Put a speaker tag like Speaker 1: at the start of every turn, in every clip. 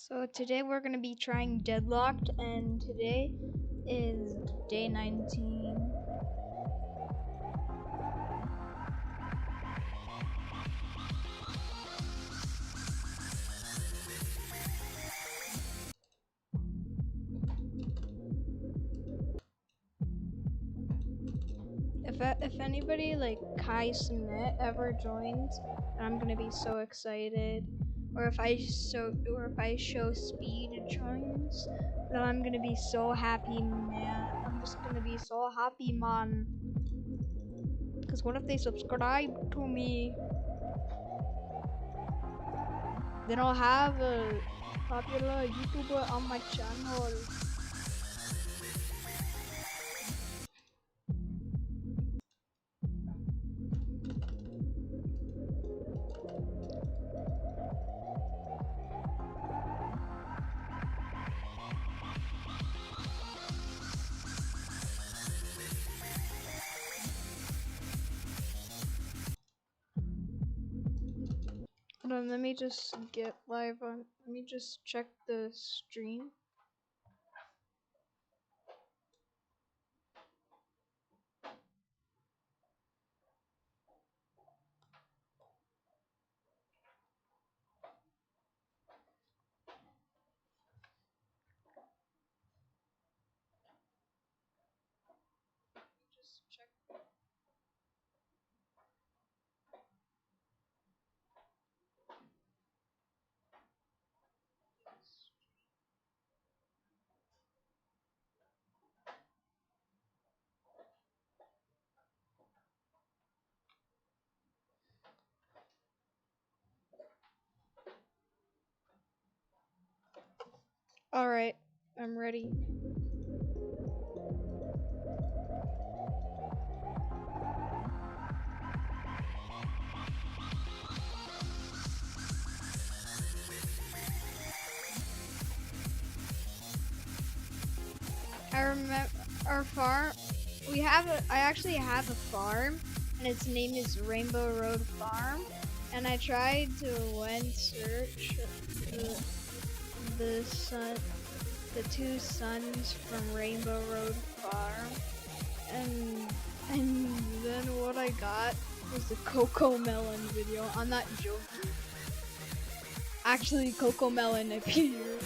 Speaker 1: So today we're going to be trying Deadlocked, and today is day 19. If anybody like Kai Smith ever joins, I'm gonna be so excited. Or if I show Speed joins, then I'm gonna be so happy, man. I'm just gonna be so happy, man. Cause what if they subscribe to me? Then I'll have a popular YouTuber on my channel. Hold on, let me just get live on. Let me just check the stream. Just check. All right, I'm ready. I remember our farm. I actually have a farm, and its name is Rainbow Road Farm. And I tried to search the two sons from Rainbow Road Farm, and then what I got was the Coco Melon video. I'm not joking. Actually, Coco Melon appeared.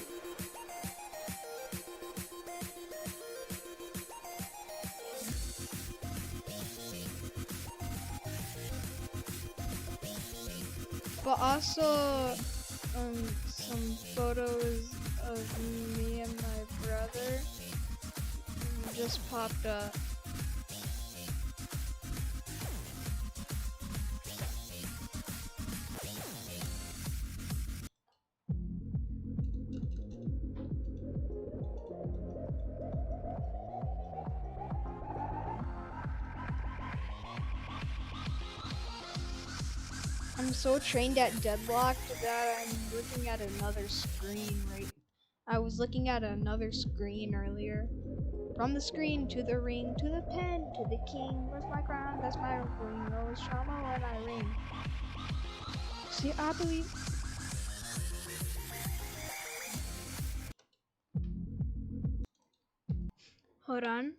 Speaker 1: But also, some photos of me and my brother just popped up. I'm so trained at Deadlocked that I'm looking at another screen I was looking at another screen earlier. From the screen to the ring, to the pen, to the king. Where's my crown? That's my ring. Always trauma when I ring. See, I believe. Hold on.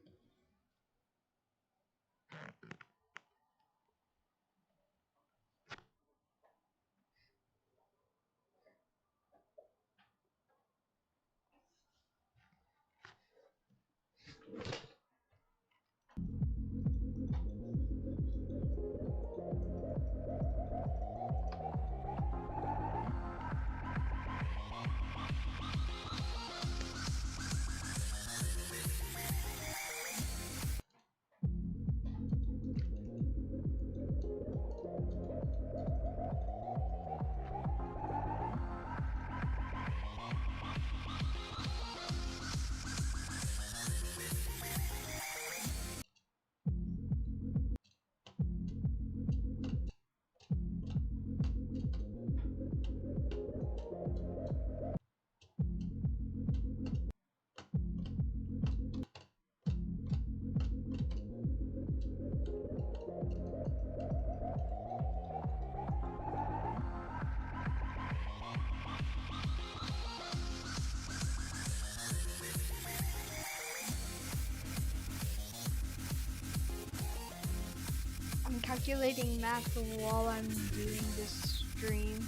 Speaker 1: calculating math while I'm doing this stream.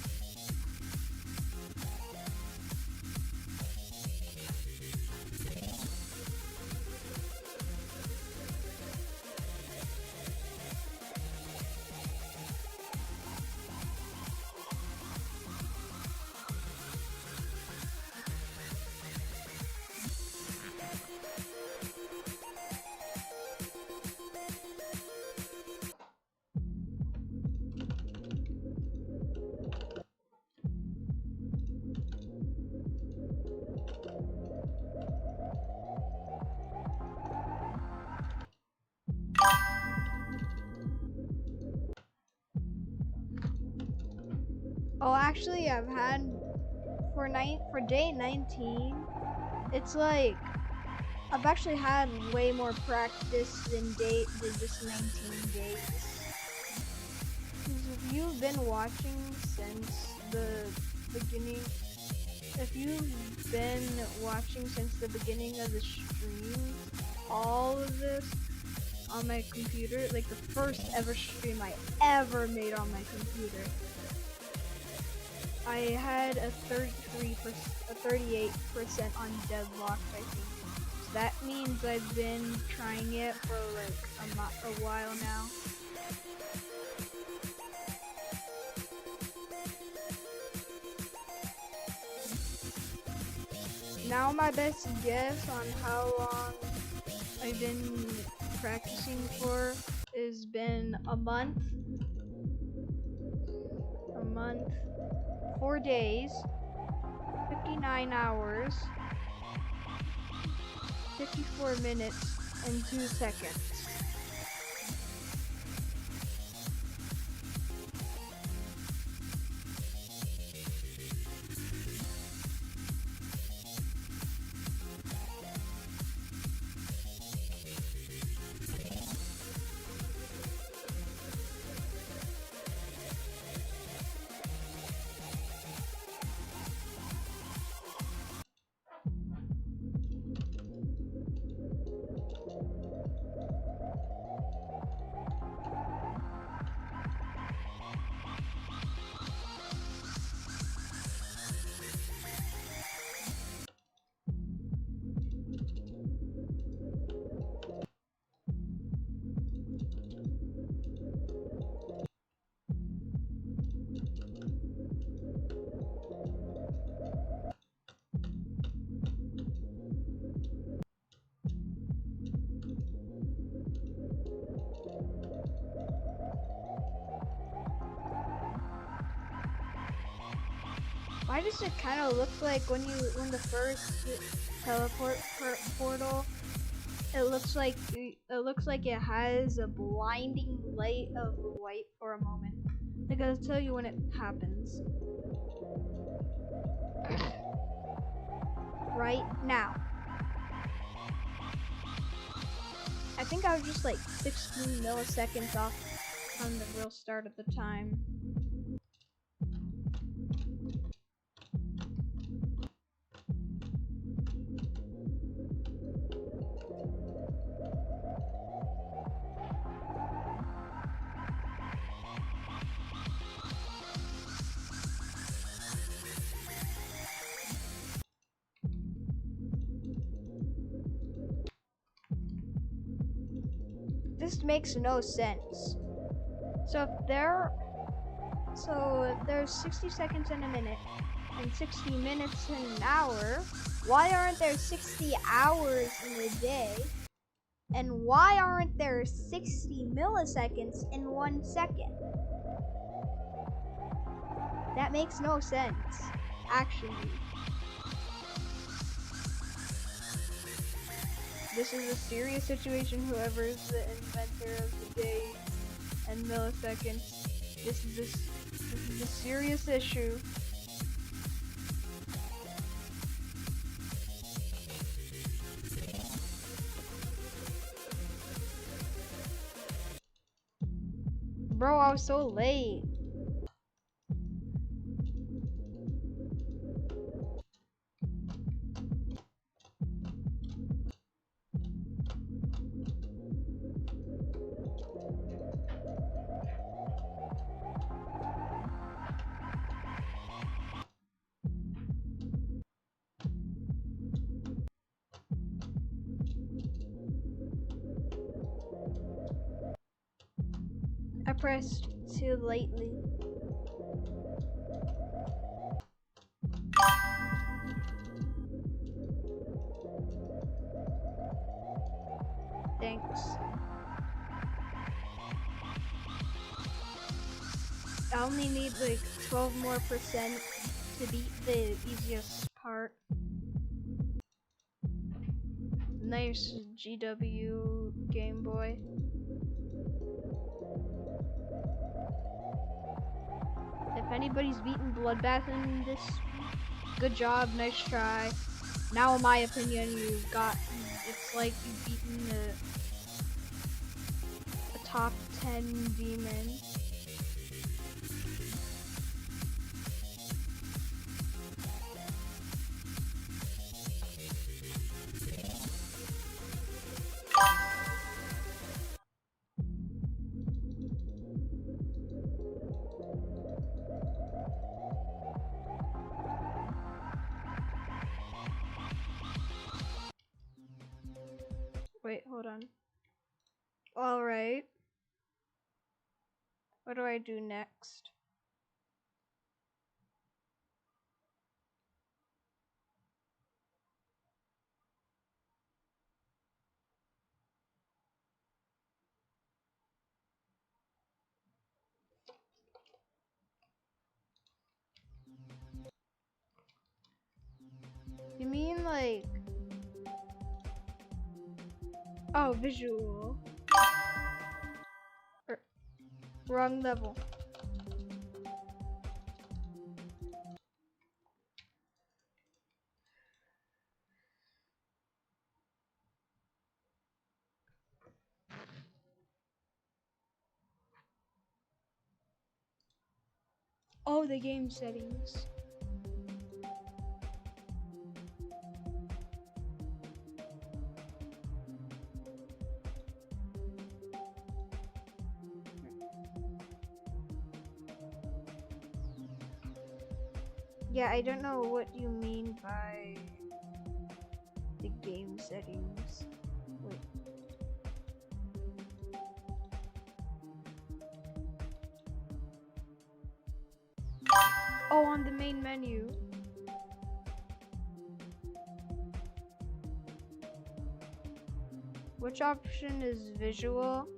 Speaker 1: Oh, actually, I've had for day 19. It's like I've actually had way more practice than just 19 days. Because if you've been watching since the beginning, of the stream, all of this on my computer, like the first ever stream I ever made on my computer, I had a 38% on Deadlocked, I think. So that means I've been trying it for like a while now. Now my best guess on how long I've been practicing for has been a month, 4 days, 59 hours, 54 minutes, and 2 seconds. Why does it kind of look like when the first teleport portal? It looks like it has a blinding light of white for a moment. I gotta tell you when it happens. Right now. I think I was just like 16 milliseconds off on the real start of the time. This makes no sense. So if there's 60 seconds in a minute and 60 minutes in an hour, why aren't there 60 hours in a day? And why aren't there 60 milliseconds in 1 second? That makes no sense, actually. This is a serious situation, whoever is the inventor of the day and milliseconds. This is a serious issue. Bro, I was so late. pressed too lately. Thanks. I only need like 12 more percent to beat the easiest part. Nice GW Game Boy. If anybody's beaten Bloodbath in this, good job, nice try. Now in my opinion, it's like you've beaten a top 10 demon. Wait, hold on. Alright. What do I do next? You mean like... Oh, visual. Wrong level. Oh, the game settings. Yeah, I don't know what you mean by the game settings. Wait. Oh, on the main menu. Which option is visual?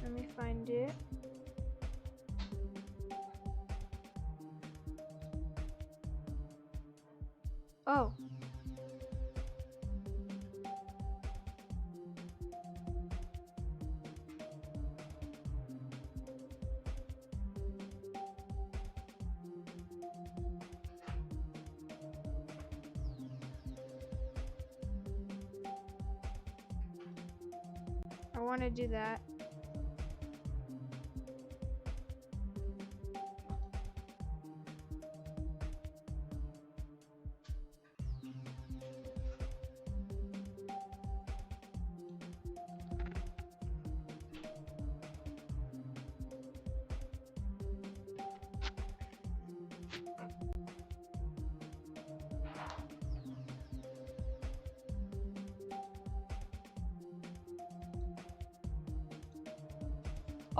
Speaker 1: Let me find it. Oh. I want to do that.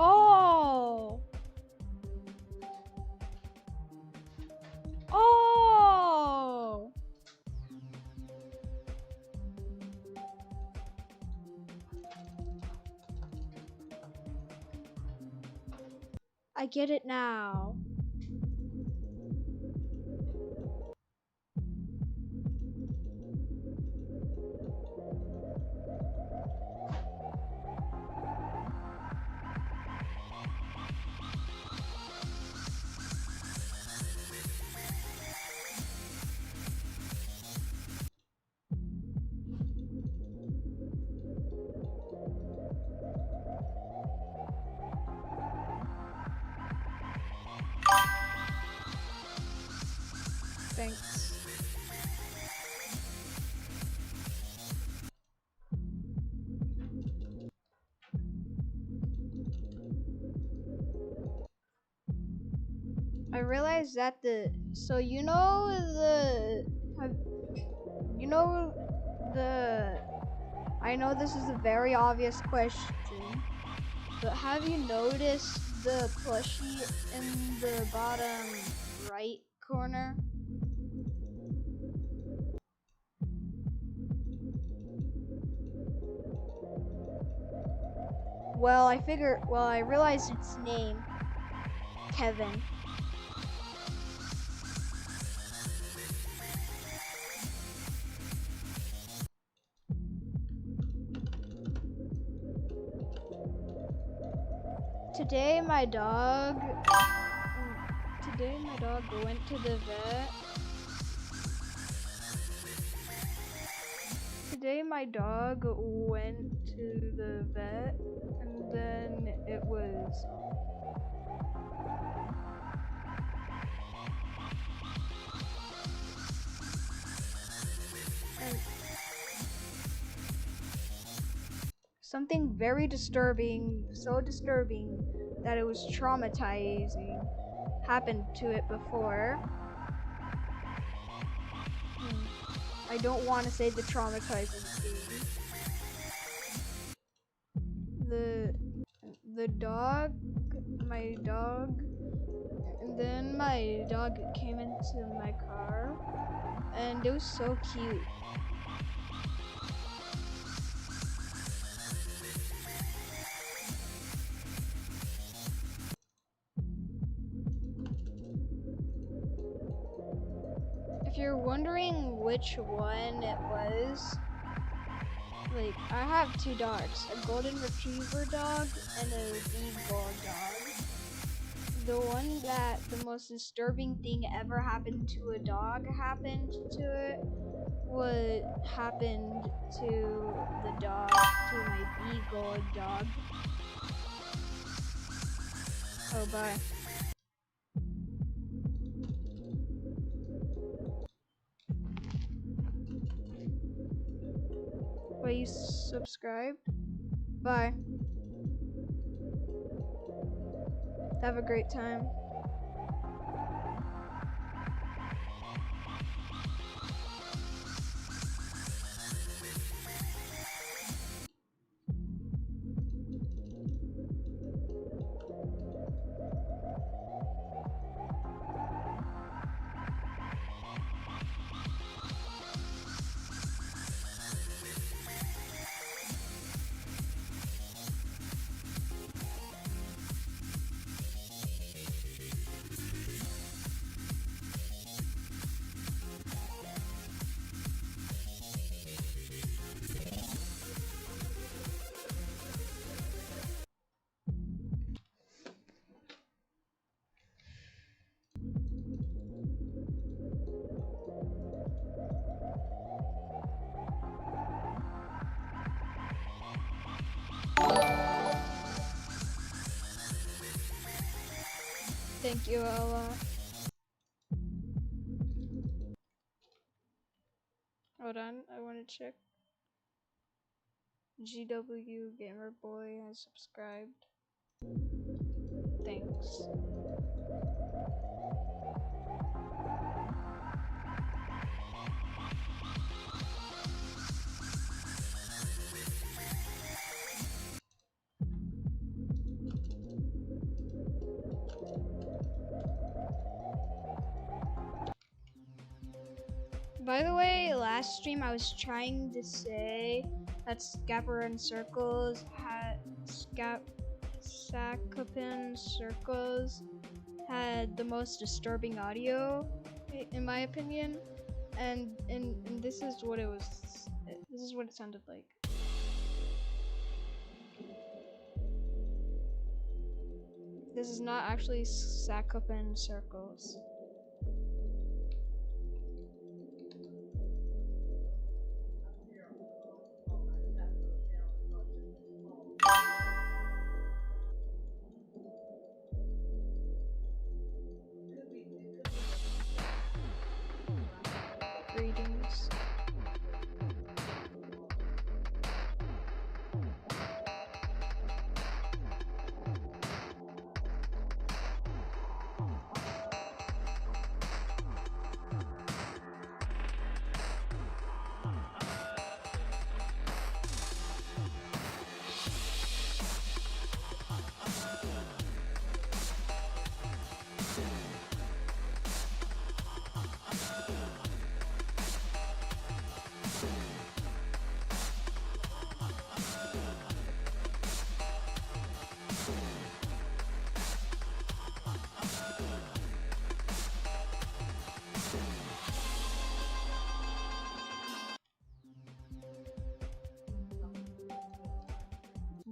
Speaker 1: Oh! Oh! I get it now. Thanks. I realized that you know the I know this is a very obvious question, but have you noticed the plushie in the bottom right corner? Well, I realized its name, Kevin. Today my dog went to the vet. Today my dog went to the vet, and then it was something very disturbing, so disturbing that it was traumatizing, happened to it before. I don't want to say the traumatizing thing. The dog, my dog, and then my dog came into my car, and it was so cute. If you're wondering which one it was, like, I have two dogs, a golden retriever dog and a beagle dog. The one that the most disturbing thing ever happened to a dog happened to it, what happened to the dog, to my beagle dog. Oh, bye. Wait, you subscribed? Bye. Have a great time. Thank you, Ella. Hold on, I want to check. GW Gamer Boy has subscribed. Thanks. By the way, last stream I was trying to say that Scapper and Circles had Sacopin Circles had the most disturbing audio, in my opinion, and this is what it was. This is what it sounded like. This is not actually Sacopin Circles.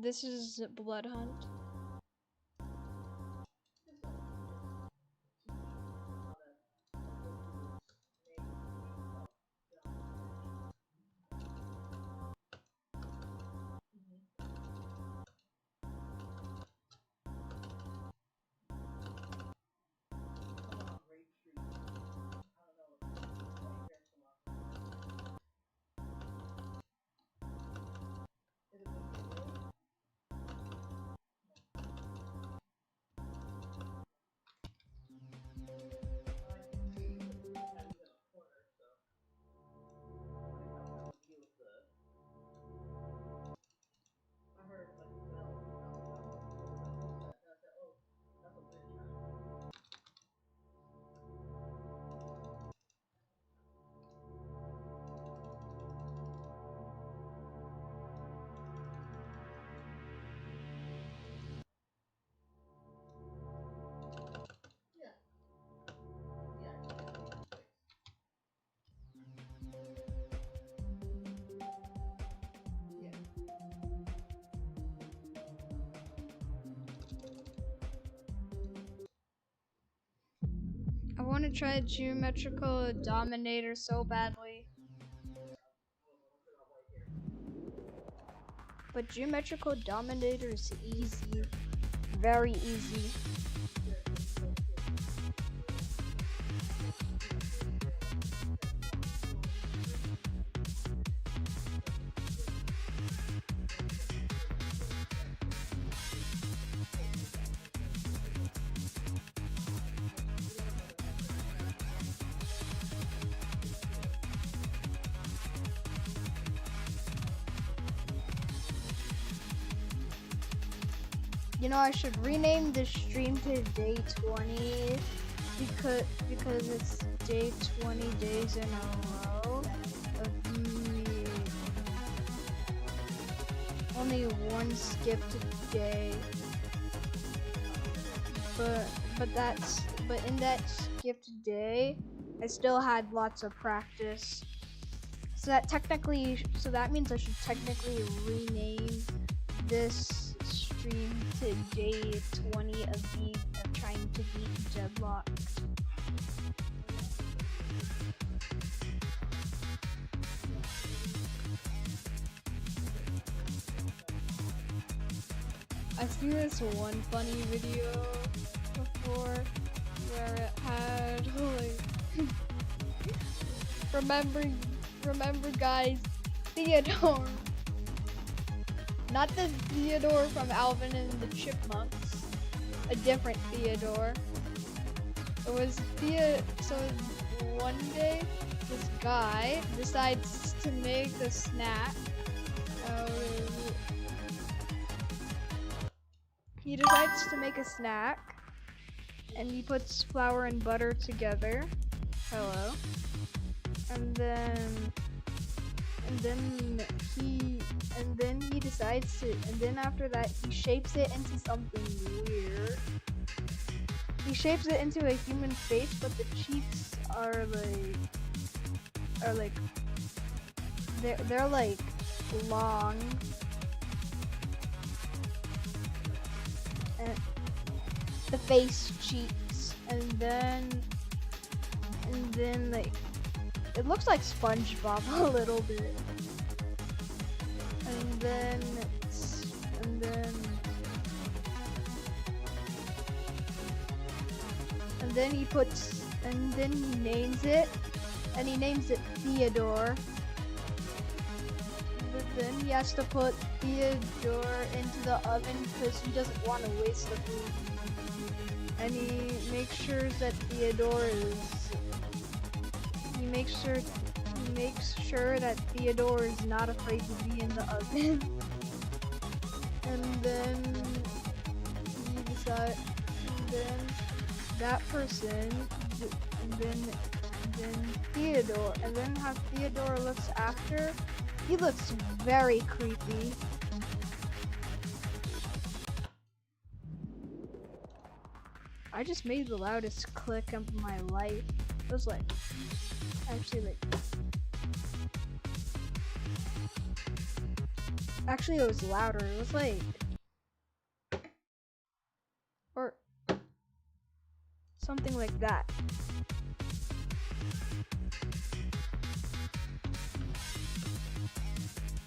Speaker 1: This is Blood Hunt. I want to try Geometrical Dominator so badly. But Geometrical Dominator is easy. Very easy. You know, I should rename this stream to day 20 because it's day 20 days in a row of me. Only one skipped day. But in that skipped day, I still had lots of practice. So that means I should technically rename this stream to day 20 of trying to beat Deadlocked. I've seen this one funny video before where it had like remember guys, Theodore. Not the Theodore from Alvin and the Chipmunks, a different Theodore. It was so one day, this guy decides to make a snack. He decides to make a snack, and he puts flour and butter together. Hello. And then he decides to, and then after that he shapes it into something weird. He shapes it into a human face, but the cheeks are like they're like long, and the face cheeks, and then like it looks like SpongeBob a little bit. And then he names it, and he names it Theodore. But then he has to put Theodore into the oven because he doesn't want to waste the food. And he makes sure that Theodore is not afraid to be in the oven. And then he decides, Theodore, and then how Theodore looks after, he looks very creepy. I just made the loudest click of my life. It was like, actually like, Actually, it was louder. It was like, or something like that.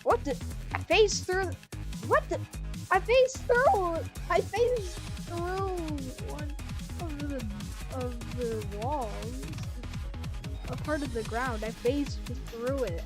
Speaker 1: What the? I phased through. What the? I phased through. I phased through one of the walls. A part of the ground. I phased through it.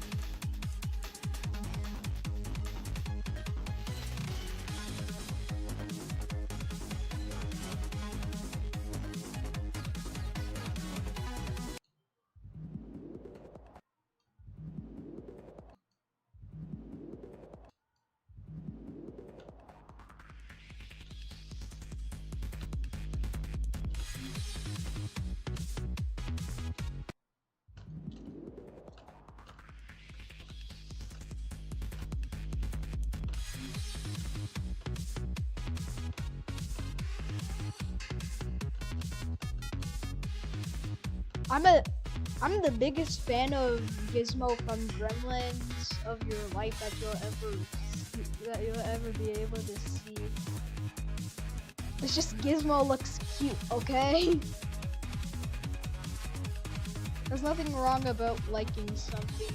Speaker 1: I'm the biggest fan of Gizmo from Gremlins of your life that you'll ever be able to see. It's just Gizmo looks cute, okay? There's nothing wrong about liking something,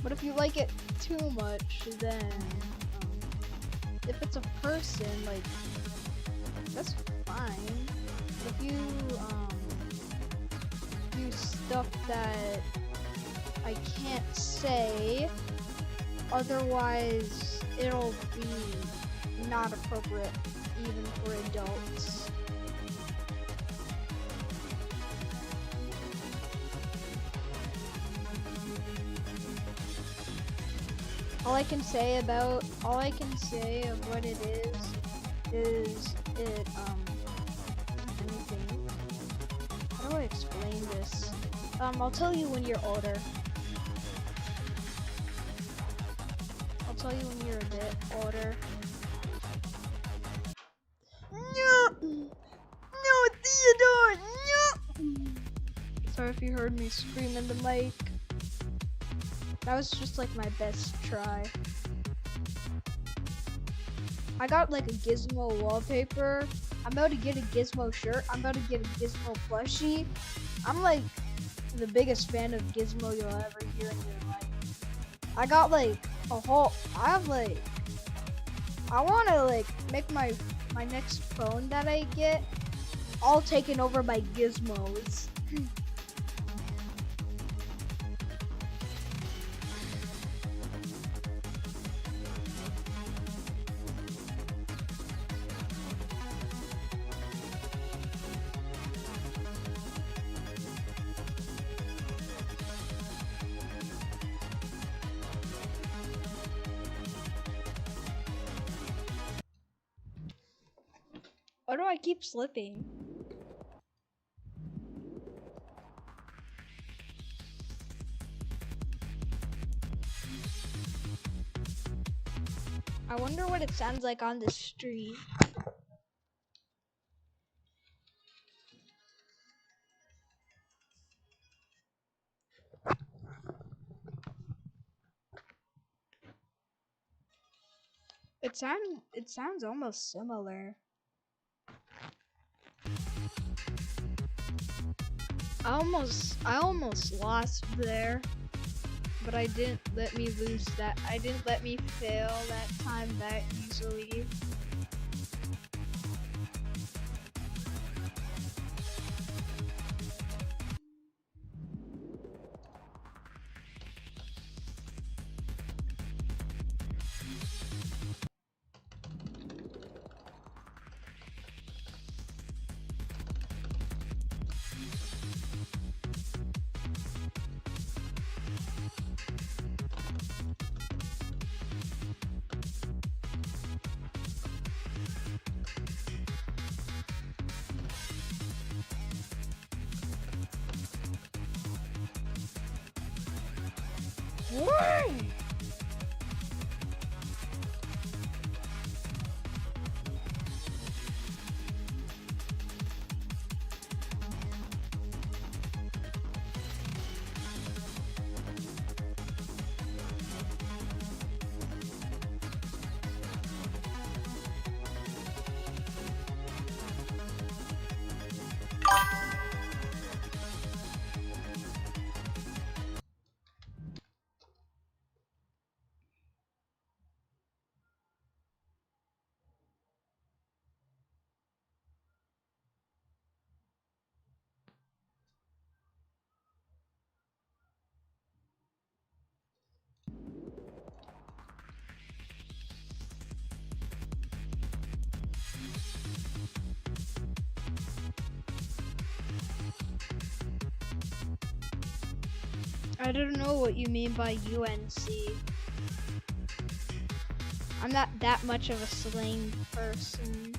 Speaker 1: but if you like it too much, then if it's a person, like, that's fine. But if you do stuff that I can't say, otherwise it'll be not appropriate even for adults. All I can say of what it is it anything. How do I explain this? I'll tell you when you're older. I'll tell you when you're a bit older. No, Theodore, no! Sorry if you heard me scream in the mic. That was just like my best try. I got like a Gizmo wallpaper. I'm about to get a Gizmo shirt. I'm about to get a Gizmo plushie. I'm like the biggest fan of Gizmo you'll ever hear in your life. I got like a whole, I wanna like make my next phone that I get all taken over by Gizmos. Why do I keep slipping? I wonder what it sounds like on the street. It sounds almost similar. I almost lost there, but I didn't let me lose that. I didn't let me fail that time that easily. Why? I don't know what you mean by UNC. I'm not that much of a slang person.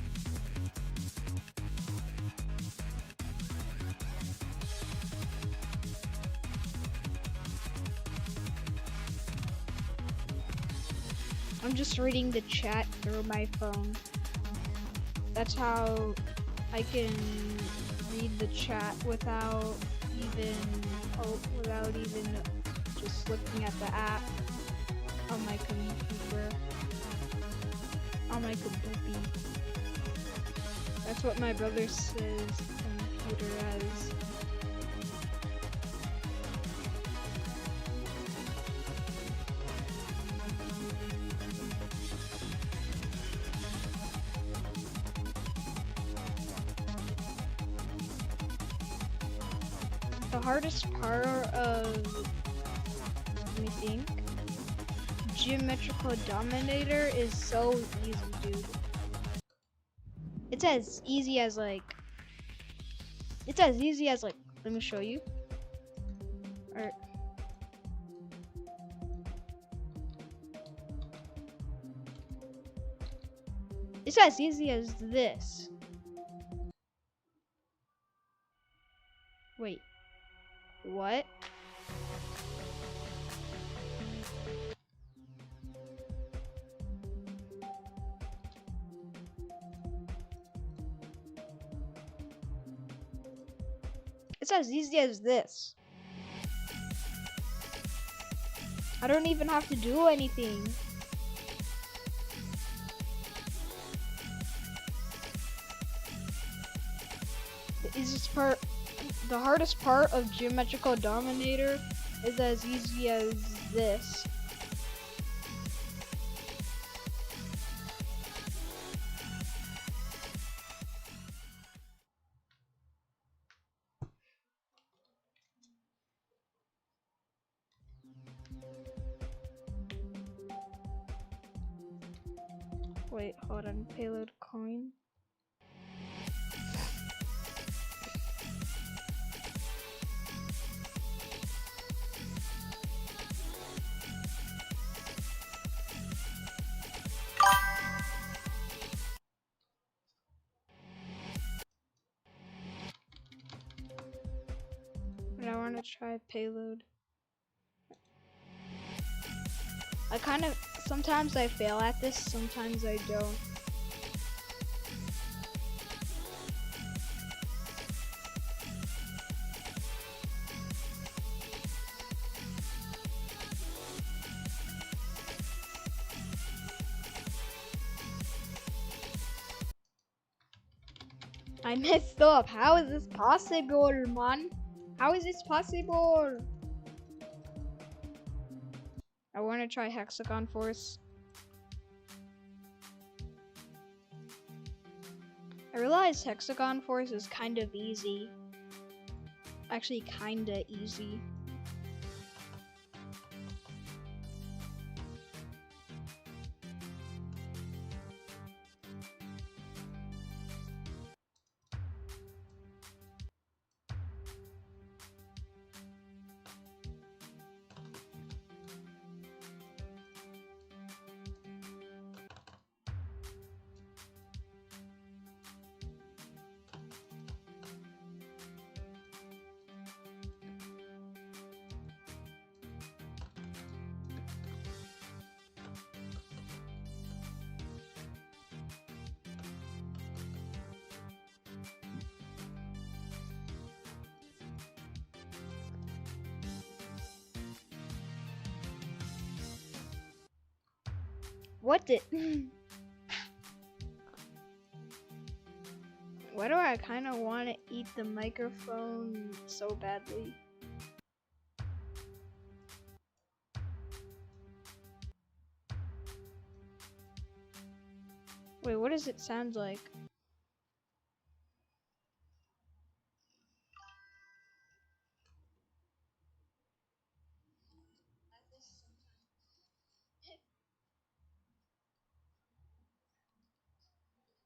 Speaker 1: I'm just reading the chat through my phone. That's how I can read the chat without even just looking at the app on my computer. That's what my brother says computer as. The hardest part of, let me think, geometrical dominator is so easy, dude. It's as easy as like, let me show you. Or, it's as easy as this. Wait. What? It's as easy as this. I don't even have to do anything. The hardest part of geometrical dominator is as easy as this. Wait, hold on, payload coin. And I want to try payload. Sometimes I fail at this, sometimes I don't. I messed up. How is this possible, man? How is this possible? I want to try hexagon force. I realized hexagon force is kind of easy. Actually, kinda easy. What did... Why do I kind of want to eat the microphone so badly? Wait, what does it sound like?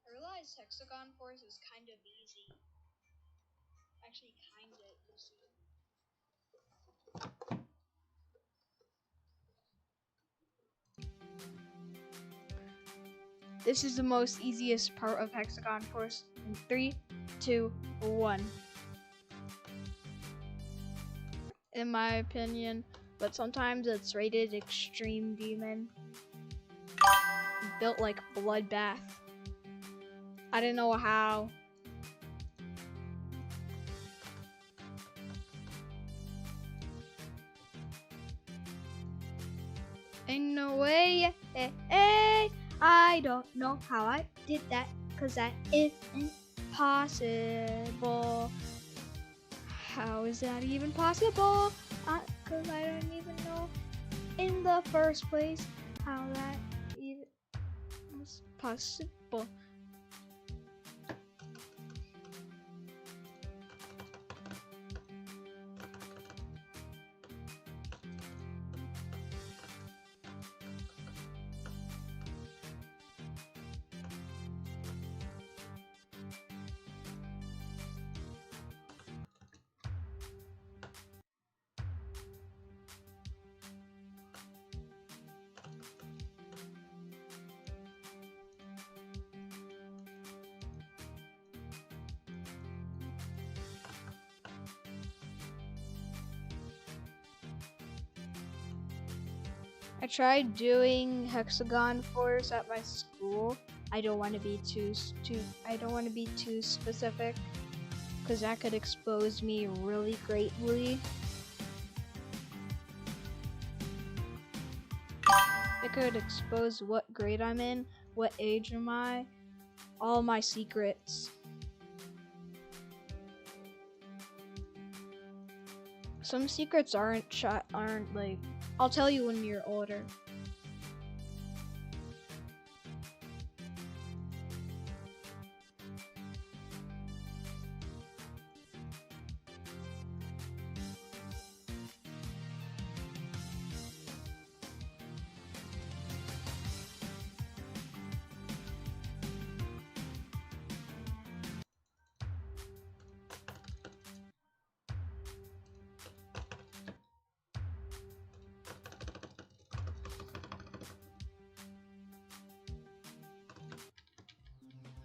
Speaker 1: I realize hexagon force is kind of easy. Actually, kinda easy. This is the most easiest part of Hexagon Force. In 3, 2, 1. In my opinion, but sometimes it's rated Extreme Demon. Built like Bloodbath. I don't know how. Ain't no way, I don't know how I did that, cause that isn't possible. How is that even possible? Cause I don't even know in the first place how that even was possible. I tried doing Hexagon Force at my school. I don't want to be too specific, because that could expose me really greatly. It could expose what grade I'm in, what age am I, all my secrets. Some secrets aren't like, I'll tell you when you're older.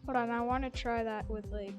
Speaker 1: Hold on, I want to try that with like...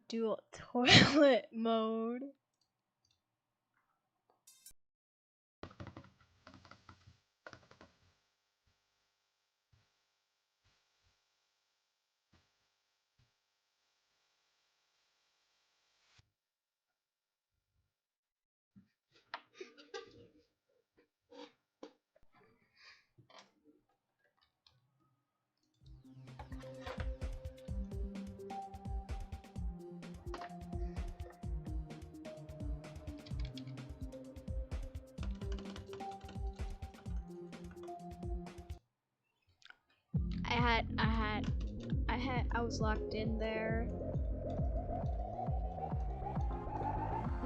Speaker 1: dual toilet mode. I was locked in there.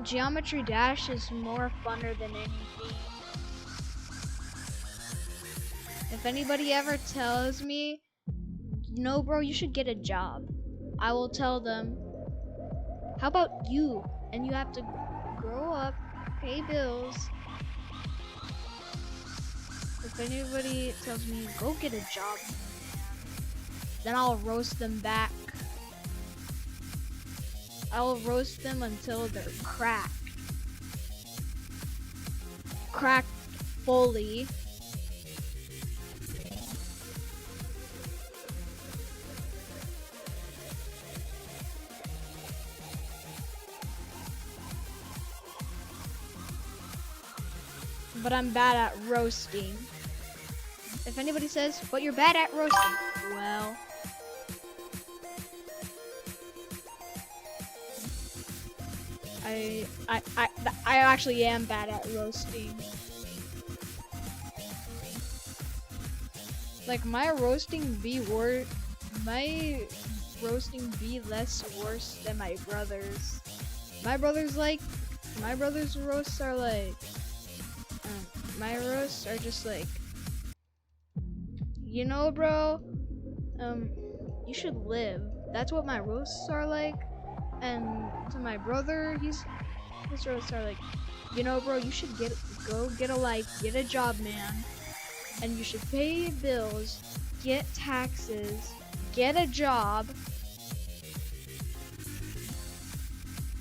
Speaker 1: Geometry Dash is more funner than anything. If anybody ever tells me, no bro, you should get a job, I will tell them, how about you? And you have to grow up, pay bills. If anybody tells me, go get a job, then I'll roast them back. I'll roast them until they're cracked. Cracked fully. But I'm bad at roasting. If anybody says, but you're bad at roasting, well, I actually am bad at roasting. Like my roasting be less worse than my brother's. My brother's roasts are like, my roasts are just like, you know, bro, you should live. That's what my roasts are like. And to my brother, his roasts are like, you know, bro, you should go get a life, get a job, man, and you should pay bills, get taxes, get a job.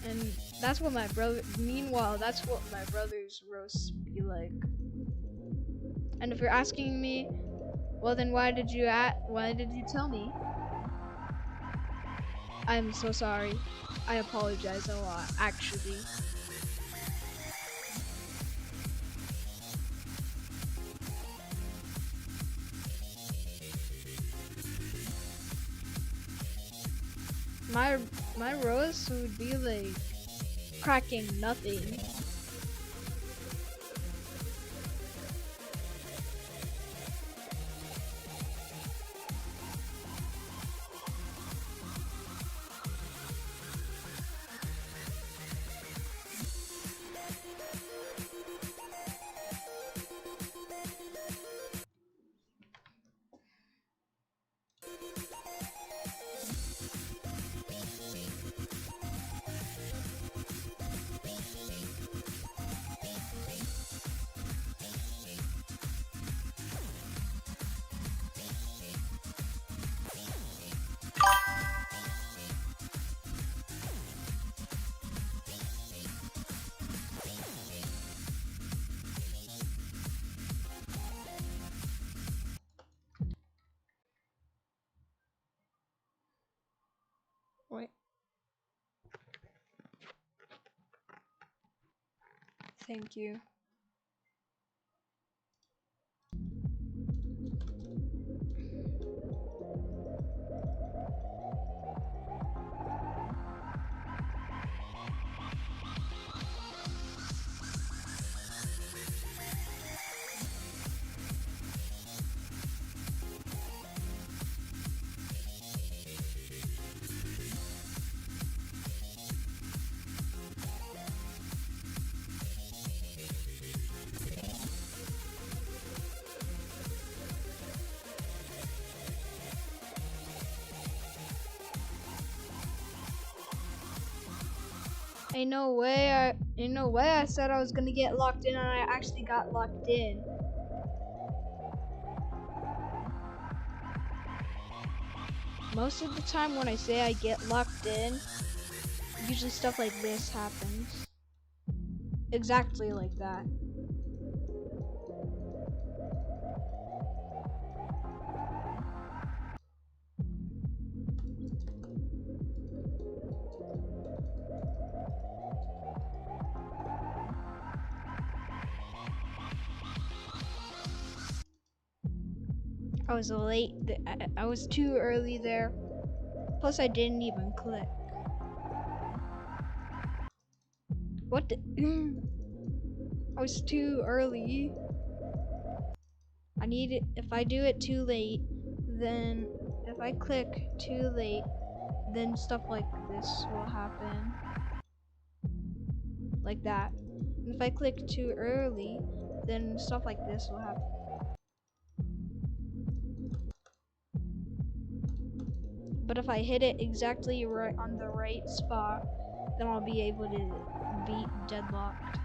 Speaker 1: And that's what my brother. Meanwhile, that's what my brother's roasts be like. And if you're asking me, well, then why did you tell me? I'm so sorry. I apologize a lot, actually. My roast would be like cracking nothing. Wait. Thank you. Ain't no way I said I was gonna get locked in and I actually got locked in. Most of the time when I say I get locked in, usually stuff like this happens. Exactly like that. I was late. I was too early there. Plus, I didn't even click. What the? I was too early. I need it. If I do it too late, then if I click too late, then stuff like this will happen. Like that. And if I click too early, then stuff like this will happen. But if I hit it exactly right on the right spot, then I'll be able to beat Deadlocked.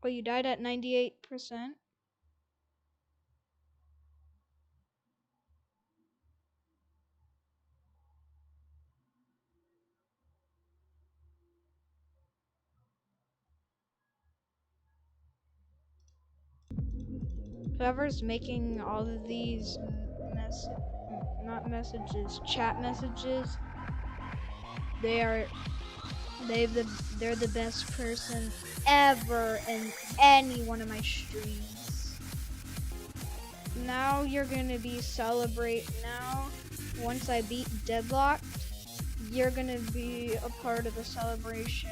Speaker 1: Oh, you died at 98%? Whoever's making all of these chat messages, they're the best person ever in any one of my streams. Now you're gonna be now once I beat Deadlocked, you're gonna be a part of the celebration.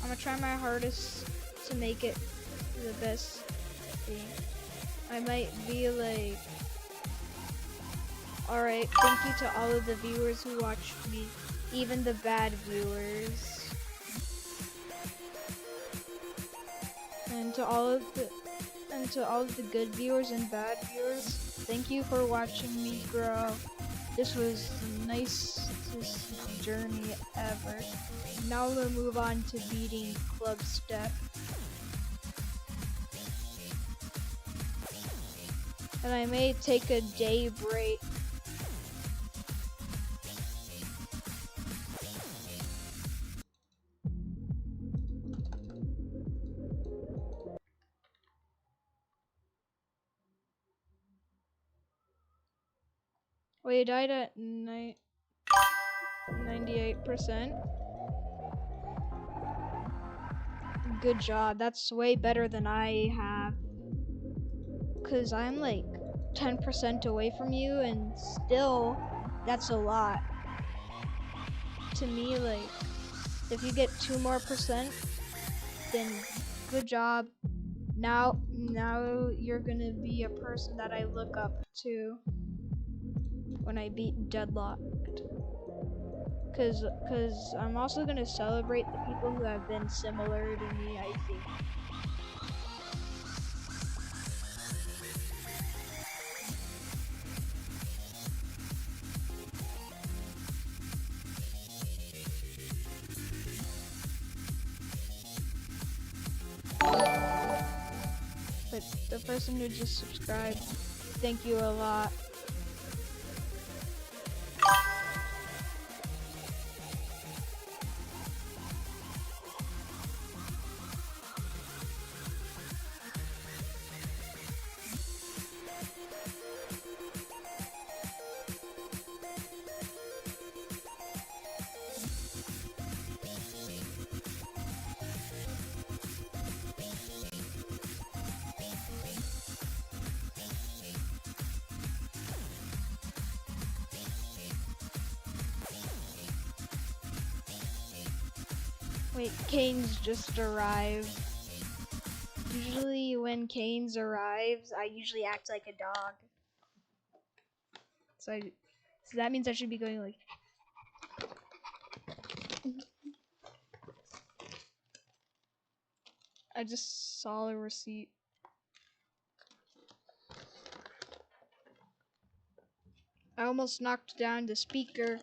Speaker 1: I'm gonna try my hardest to make it the best thing. I might be like, alright, thank you to all of the viewers who watched me, even the bad viewers. And to all of the good viewers and bad viewers, thank you for watching me grow. This was the nicest journey ever. Now we'll move on to beating Club Step. And I may take a day break. Wait, I died at 98%. Good job. That's way better than I have. Cause I'm like 10% away from you, and still, that's a lot. To me, like, if you get 2 more percent, then good job. Now you're gonna be a person that I look up to when I beat Deadlocked. Cause I'm also gonna celebrate the people who have been similar to me, I think. But the person who just subscribed, thank you a lot. Wait, Canes just arrived. Usually when Canes arrives, I usually act like a dog. So that means I should be going like... I just saw a receipt. I almost knocked down the speaker.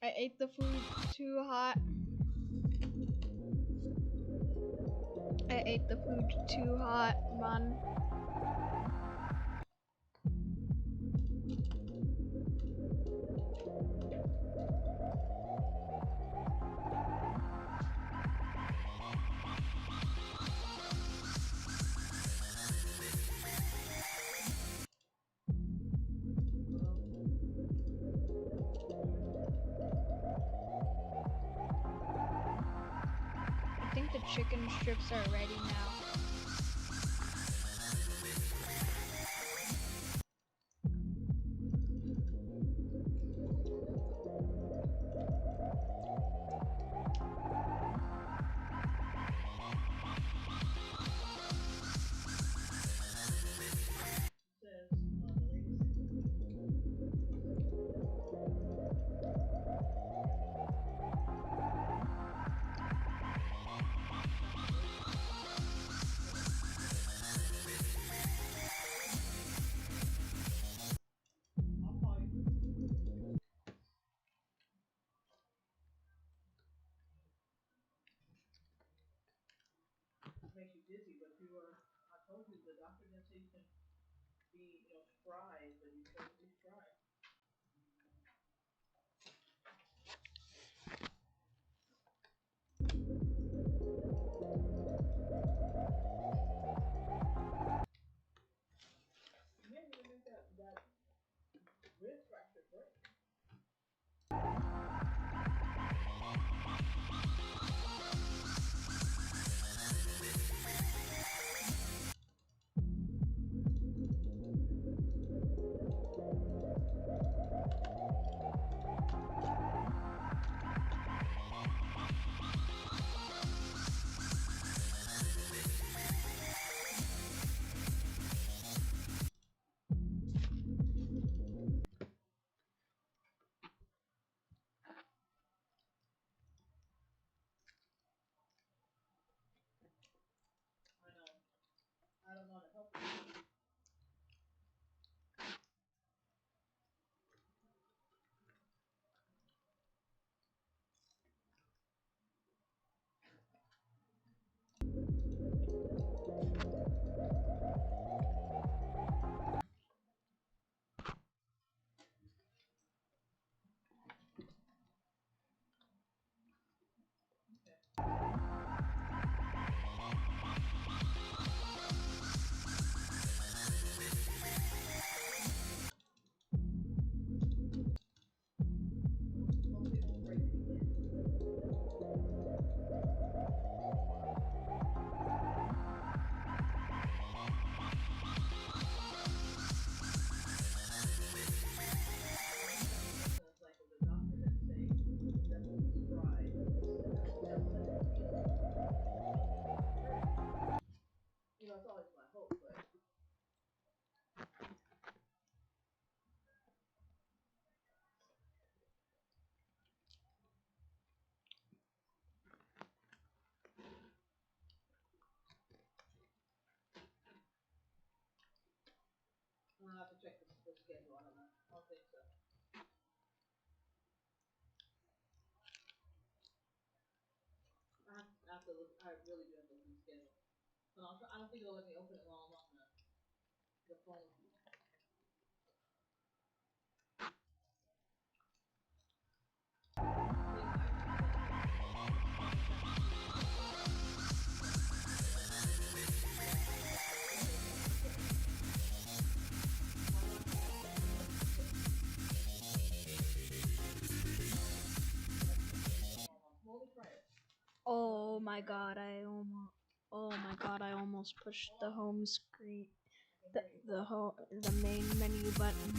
Speaker 1: I ate the food too hot. I ate the food too hot, man. I think the chicken strips are ready now. Oh my god, I almost pushed the home screen, the main menu button.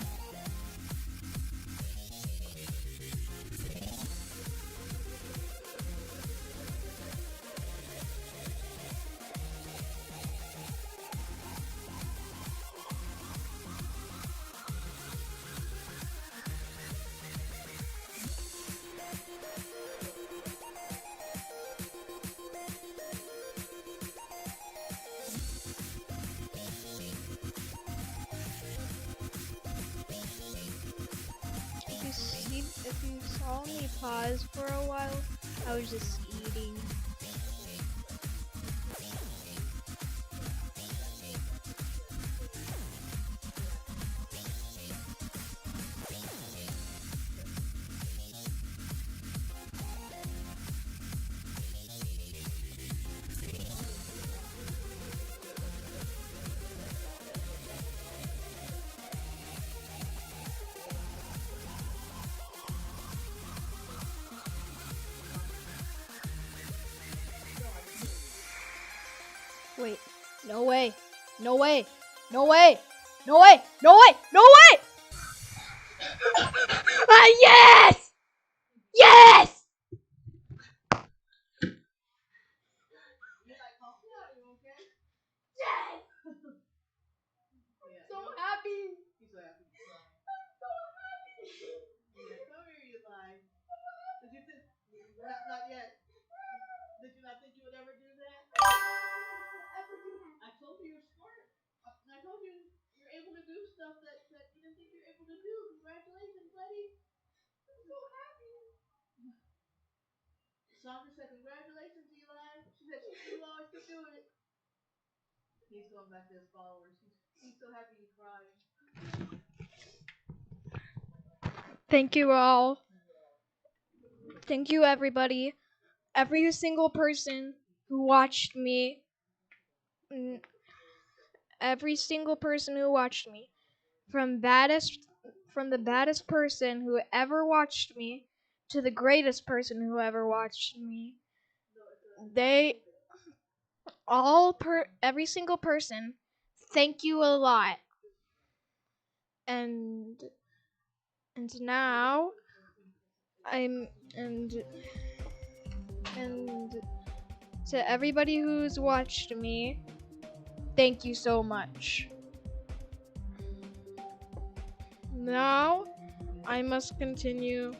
Speaker 1: If you saw me pause for a while, I was just eating. Wait, no way, no way, no way, no way, no way, no way! Yes! Yes! Yes! So happy! So happy. Come here, you lie. Did you think? Not yet. Did you not think you would ever do that? Ever do that? I told you you're smart. I told you you're able to do stuff that you didn't think you were able to do. Congratulations, buddy. I'm so happy. Sandra said, congratulations, Eli. She said she knew you always could do it. Thank you all. Thank you, everybody. Every single person who watched me. Every single person who watched me. From the baddest person who ever watched me to the greatest person who ever watched me. They every single person, thank you a lot. And now I'm and to everybody who's watched me, thank you so much. Now I must continue